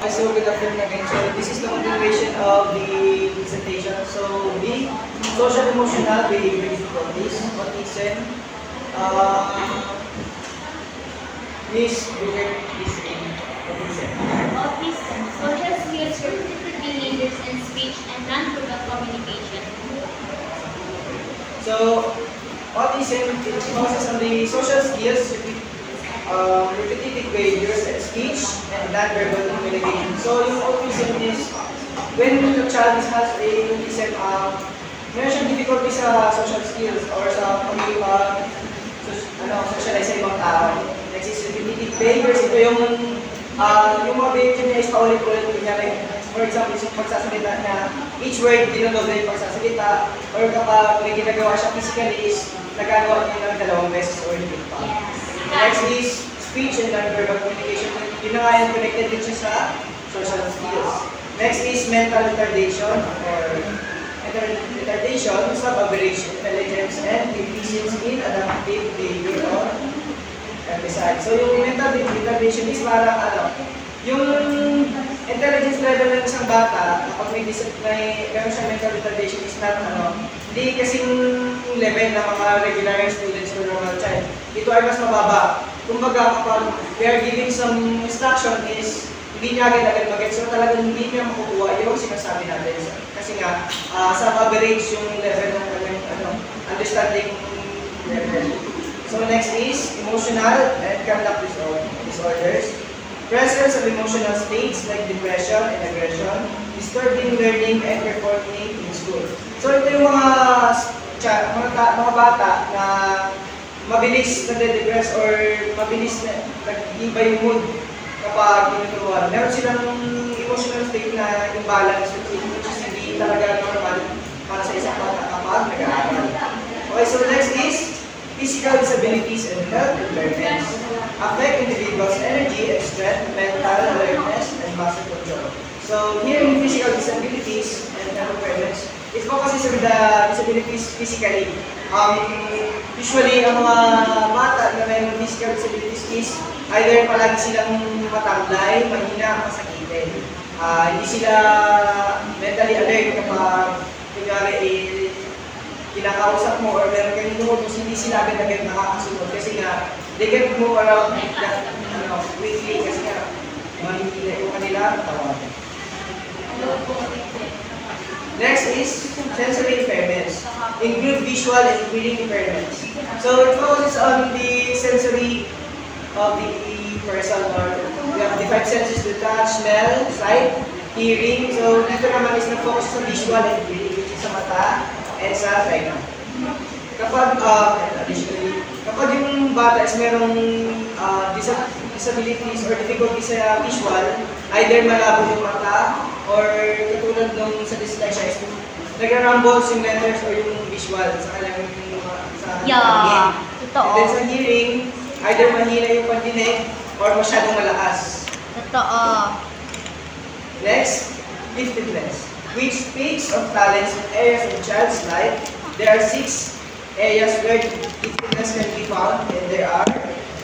So good afternoon again. So this is the continuation of the presentation. So the social emotional behavior difficulties, autism, Miss Bridget is in autism. Autism, social skills, repetitive behaviors and speech and non-verbal communication. So autism it focuses on the social skills, repetitive behaviors and speech and non-verbal communication. So yung autism is when the child has a autism, meron siyang difficulty sa social skills or sa socialize sa ibang tao. Next is repetitive behaviors. Ito yung mga behavior niya is paulit-ulit. For example, yung pagsasalita na each word dinodoble yung pagsasalita or kapag may ginagawa siya physically is nagagawa niya ng dalawang beses or higit pa. Next is speech and non-verbal communication. Yun na nga yung connected din siya sa social skills. Next is mental retardation or retardation, sub-average intelligence and deficiency in adaptive behavior or exercise. So yung mental retardation is parang yung intelligence level ng isang bata kapag meron siyang mental retardation is not hindi kasing level ng mga regular students or normal child. Ito ay mas mababa. Kumbaga kapag we are giving some instruction is hindi niya agad mag-get. So talagang hindi niya makukuha yung sinasabi natin. Kasi nga, sub-average yung level ng understanding level. So next is emotional and conduct disorders. Presence of emotional states like depression and aggression, disturbing learning and performing in school. So ito yung mga bata na mabilis nade-depress or mabilis nag-iba yung mood kapag tinuturuan. Meron silang emotional state na imbalance which is hindi talaga normal para sa isang bata kapag nag-aaral. Okay, so next is physical disabilities and health impairments. Affect individuals' energy and strength, mental alertness, and muscle control. So here in physical disabilities and health impairments, it focuses on the disabilities physically. Usually, ang mga bata na may physical disabilities is either palagi silang matamlay, mahina, masakitin. Hindi sila mentally alert kapag kunyari kinakausap mo or meron kayong tungkol, hindi sila agad-agad nakakasunod kasi nga they get move around quickly kasi nga mahihila yung kanila tawagan. Next is sensory impairments, include visual and hearing impairments. So it focuses on the sensory of the person, or we have the five senses: to touch, smell, sight, hearing. So dito naman is na-focus sa visual and hearing, which is sa mata and sa tenga. Kapag kapag yung bata is merong disabilities or difficulties sa visual, either malabo yung mata or katulad nung sa dyslexia is nagra-rumbles yung letters or yung visual sa kanilang pangin. Totoo. And then sa hearing, either mahina yung pandinig or masyadong malakas. Totoo. Next, giftedness, which speaks of talents and areas in child's life. There are 6 areas where giftedness can be found, and there are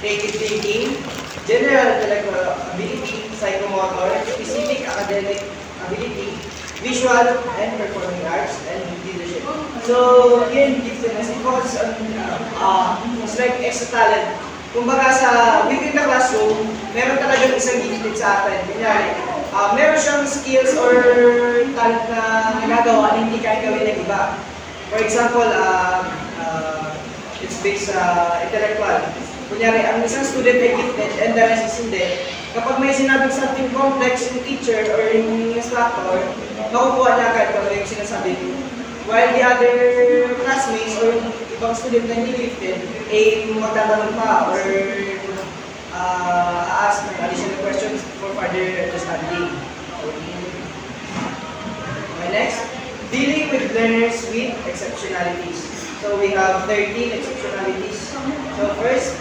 creative thinking, general intellectual ability, psychomotor, specific academic ability, visual and performing arts, and leadership. So, here in giftedness, it focuses on it's like extra talent. Kumbaga within the classroom, meron talagang isang gifted sa atin. Kunyari, meron siyang skills or talent na nagagawa na hindi kaya gawin ng iba. For example, it's based sa intellectual. Kunyari, ang isang student ay gifted and the rest is hindi. Kapag may sinabing something complex yung teacher or yung instructor, makukuha niya agad kung yung sinasabi. While the other classmates or yung ibang student na hindi gifted, ay magtatanong pa or ask ng additional questions for further understanding. Okay, next, dealing with learners with exceptionalities. So we have 13 exceptionalities. So first,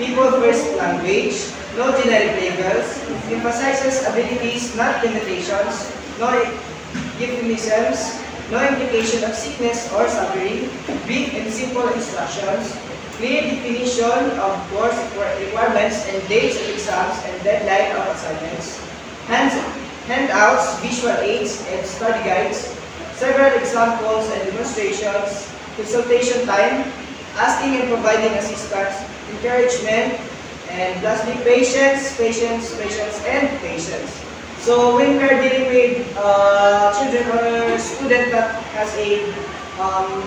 people first language, no generic labels, emphasizes abilities, not limitations, no euphemisms, no implication of sickness or suffering, brief and simple instructions, clear definition of course requirements and dates of exams and deadline of assignments, hands-on handouts, visual aids, and study guides, several examples and demonstrations, consultation time, asking and providing assistance, encouragement, and lastly, patience, and patience. So when we are dealing with children or student that has a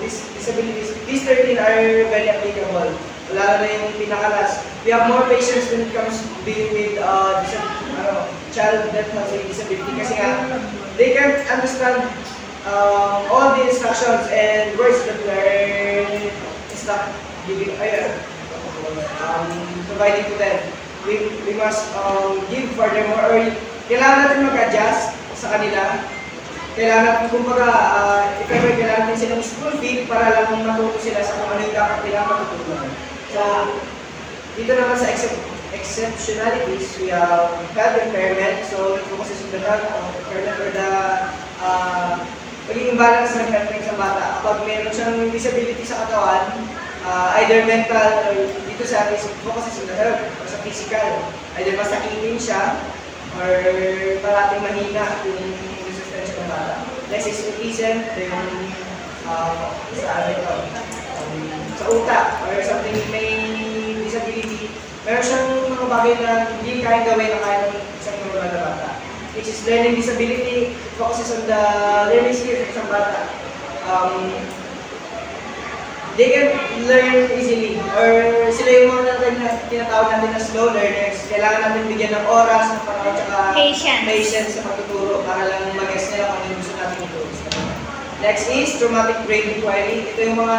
disabilities, these 13 are very applicable. Lalo na yung pinakalas. We have more patience when it comes to dealing with child that has a disability kasi nga, they can understand all the instructions and words that we're providing to them. We must give furthermore, or kailangan natin mag-adjust sa kanila. Kailangan natin, kumbaga, if ever kailangan natin silang school fee para lang matuto sila sa kung ano yung dapat nilang matutunan. So, dito naman sa exceptionalities, we have health impairment. So, it focuses on the health impairment or the pagiging balance ng health ng isang bata. Kapag meron siyang disability sa katawan, either mental or dito sa atin, focuses on the health or sa physical. Either masakitin siya or parating mahina yung resistensya ng bata. Next is autism, yung sa utak or something may disability. Meron siyang mga bagay na hindi kaya gawin na kaya ng isang normal na bata. Which is learning disability, focuses on the learning skills ng isang bata. They can learn easily, or sila yung mga tinatawag natin na slow learners. Kailangan natin bigyan ng oras, ng panahon, at patience sa pagtuturo para lang mag-guess nila kung ano gusto natin ituro. Next is traumatic brain inquiry. Ito yung mga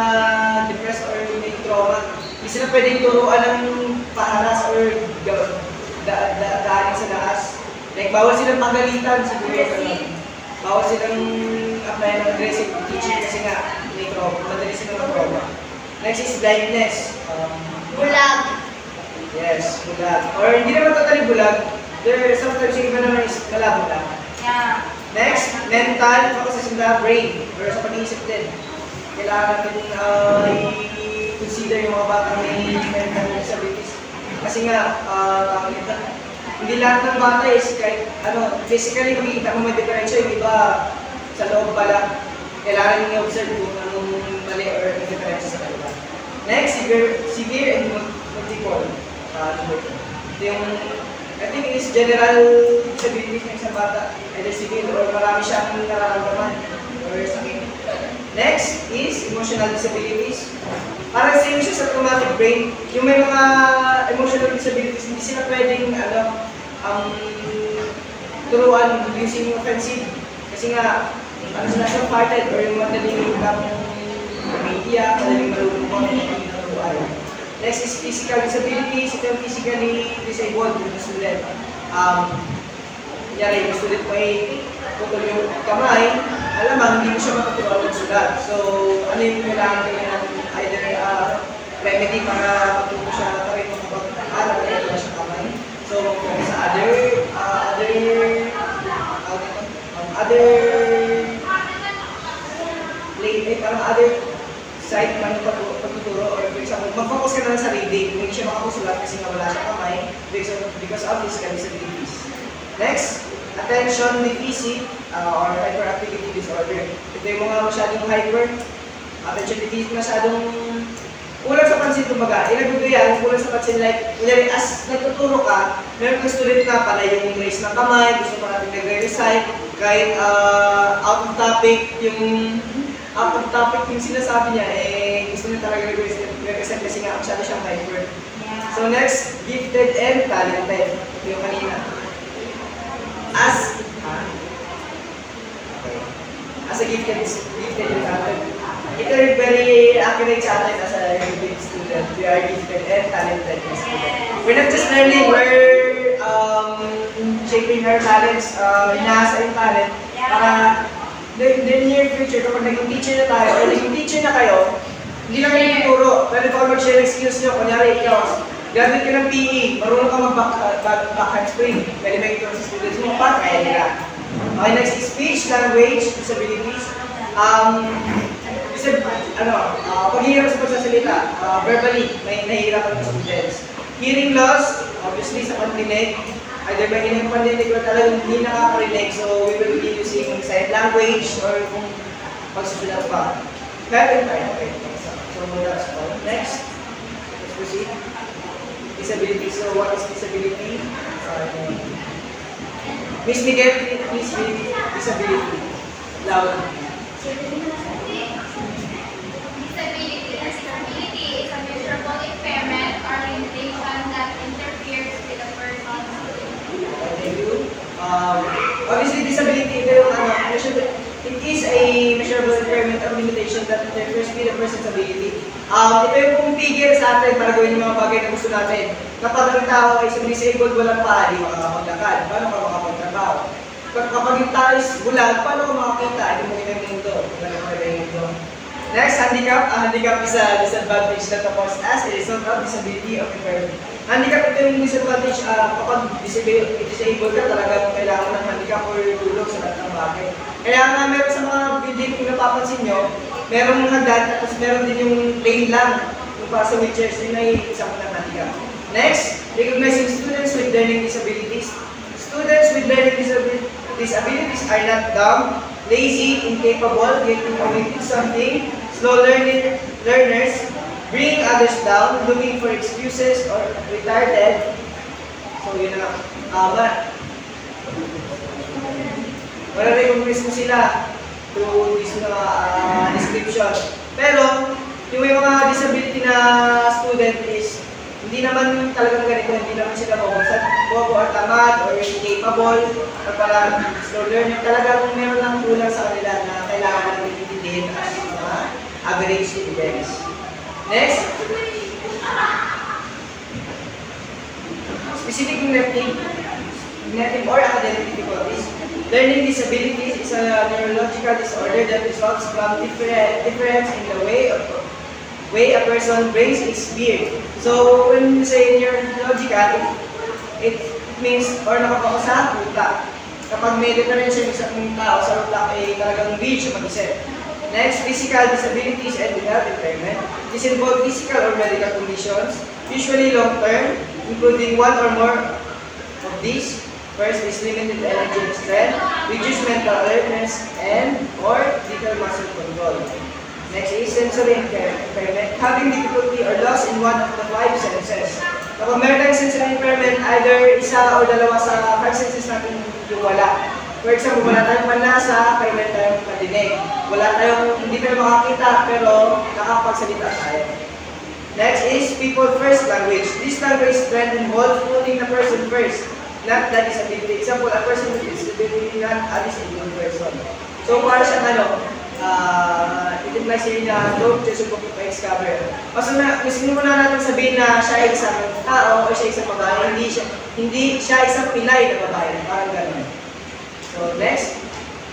depressed or may trauma. Hindi sila pwedeng turuan ng paharas or daanin sa lakas. Like, bawal silang pagalitan siguro. Bawal silang apply ng aggressive teaching kasi nga may trauma. Madali silang trauma. Next is blindness. Bulag. Yes, bulag. Or hindi naman totally bulag. There sometimes yung iba naman is malabo lang. Yeah. Next, mental, focuses on the brain, or sa pag-iisip din. Kailangan natin i-consider yung mga batang may mental disabilities. Kasi nga, hindi lahat ng bata is kahit, physically makikita mo may differential, yung iba sa loob pala. Kailangan yung i-observe kung anong mali or yung differential sa kanila. Next, severe and multiple. Ito yung I think it's general disabilities ng isang bata, either severe or marami siyang nararamdaman or sakit. Next is emotional disabilities. Parang same siya sa traumatic brain. Yung may mga emotional disabilities, hindi sila pwedeng turuan using offensive. Kasi nga, sila short-hearted or yung madaling media, madaling malulungkot, hindi naturuan. Next is physical disabilities. Ito yung physically disabled yung student. Yari, yung student ko ay putol yung kamay, alamang hindi mo siya matuturuan magsulat. So, ano yung kailangan kanya ng either remedy para matuto siya na rin makapag-aral kaya wala siya kamay. So, sa other side man yung pagtuturo, or for example, mag-focus ka na lang sa reading, hindi siya makapagsulat kasi nga wala siya kamay because of physical disabilities. Next, attention deficit or hyperactivity disorder. Ito yung mga masyadong hyper, attention deficit, masyadong kulang sa pansin, kumbaga. Ilabi ko yan, kulang sa pansin, like, as nagtuturo ka, meron kang student na pala yung raise ng kamay, gusto pa natin nag-recite, kahit out of topic yung sinasabi niya, gusto niya talaga nag-recite kasi nga masyado siyang hyper. So next, gifted and talented. Ito yung kanina. As a gifted and talented. Ito yung very accurate sa atin as a gifted student. We are gifted and talented student. We're not just learning, we're shaping our talents, inaasa yung talent para the near future, kapag naging teacher na tayo, or naging teacher na kayo, hindi lang kayo tuturo. Pwede pa mag-share ng skills nyo. Kunyari, ikaw, graduate ka ng PE, marunong ka mag-back handspring. Pwede ba ito sa students mo? Kaya nila. Okay, next is speech, language, disabilities. Paghihirap sa pagsasalita, verbally, may nahihirapan ng students. Hearing loss, obviously sa pandinig. either by hinang pandinig or talagang hindi nakakarinig. So, we will be using sign language or kung pagsusulat pa. Very important. Okay. So, that's all. Next, let's proceed. Disability. So, what is disability? Miss Miguel, please read disability. Loud. Disability is a measurable impairment or limitation that interferes with a person's ability. Thank you. Obviously, disability, it is a measurable impairment or limitation that interferes with a person's ability. Ito yung kung figure sa atin para gawin yung mga bagay na gusto natin. Kapag ang tao ay isang disabled, walang paa, di makakapaglakad. Paano ka makapagtrabaho? Kapag yung tao is bulag, paano ka makakita? Hindi mo kita yung mundo. Paano ka kita yung mundo? Next, handicap. Handicap is a disadvantage that occurs as a result of disability of impairment. Handicap, ito yung disadvantage kapag disabled ka, talagang kailangan ng handicap or tulog sa lahat ng bagay. Kaya nga meron sa mga building, kung napapansin nyo, merong hagdan, tapos meron din yung lane lang. Yung para sa wheelchairs, yun ay isang ng handicap. Next, recognizing students with learning disabilities. Students with learning disabilities are not dumb, lazy, incapable, getting away with something, slow learners, bring others down, looking for excuses, or retarded. So, yun na lang. Recognize mo sila through this description. Pero, yung may mga disability na student is hindi naman talagang ganito, hindi naman sila bobo or tamad or incapable or parang slow learner. Talagang meron lang kulang sa kanila na kailangan natin intindihin as mga average students. Next, specific cognitive or academic difficulties. Learning disabilities is a neurological disorder that results from difference in the way a person brings its being. So, when you say neurological, it means or nakapako sa utak. Kapag may difference yung isang tao sa utak ay talagang weak siya mag-isip. Next, physical disabilities and health impairment. This involves physical or medical conditions, usually long-term, including one or more of these. First is limited energy and strength, reduced mental alertness, and or little muscle control. Next is sensory impairment, having difficulty or loss in one of the 5 senses. Kapag meron tayong sensory impairment, either isa o dalawa sa 5 senses natin yung wala. For example, wala tayong panlasa, pero meron tayong padinig. Hindi tayo makakita, pero nakapagsalita tayo. Next is people first language. This language trend involves putting the person first, not the disability. Example, a person with disability, not a disabled person. So, para siyang i-imply siya na don't just book to discover. Gusto muna natin sabihin na siya ay isang tao o siya isang babae, hindi siya isang pilay na babae. Parang gano'n. So, next.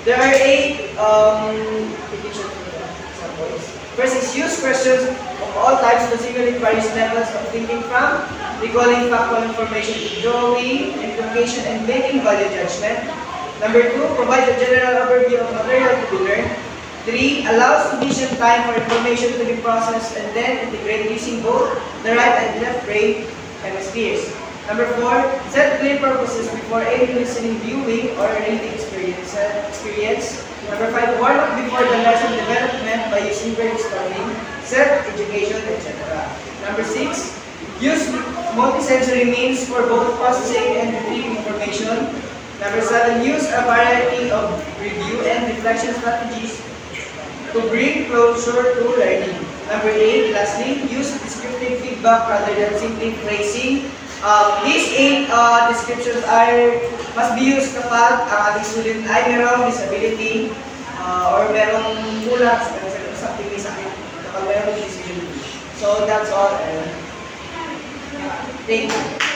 There are 8 examples. First is use questions of all types to simulate various levels of thinking from recalling factual information to drawing, implication, and making value judgment. Number 2, provide a general overview of material to be learned. 3, allow sufficient time for information to be processed and then integrate using both the right and left brain hemispheres. Number 4, set clear purposes before any listening, viewing, or reading experience. Number 5, warm up before the lesson development by using brainstorming, self-education, etc. Number 6, use multisensory means for both processing and retrieving information. Number 7, use a variety of review and reflection strategies to bring closure to learning. Number 8, lastly, use descriptive feedback rather than simply praising. These 8 descriptions must be used kapag ang ating student ay merong disability or merong kulang sa activity sa akin kapag merong disability. So that's all. Thank you.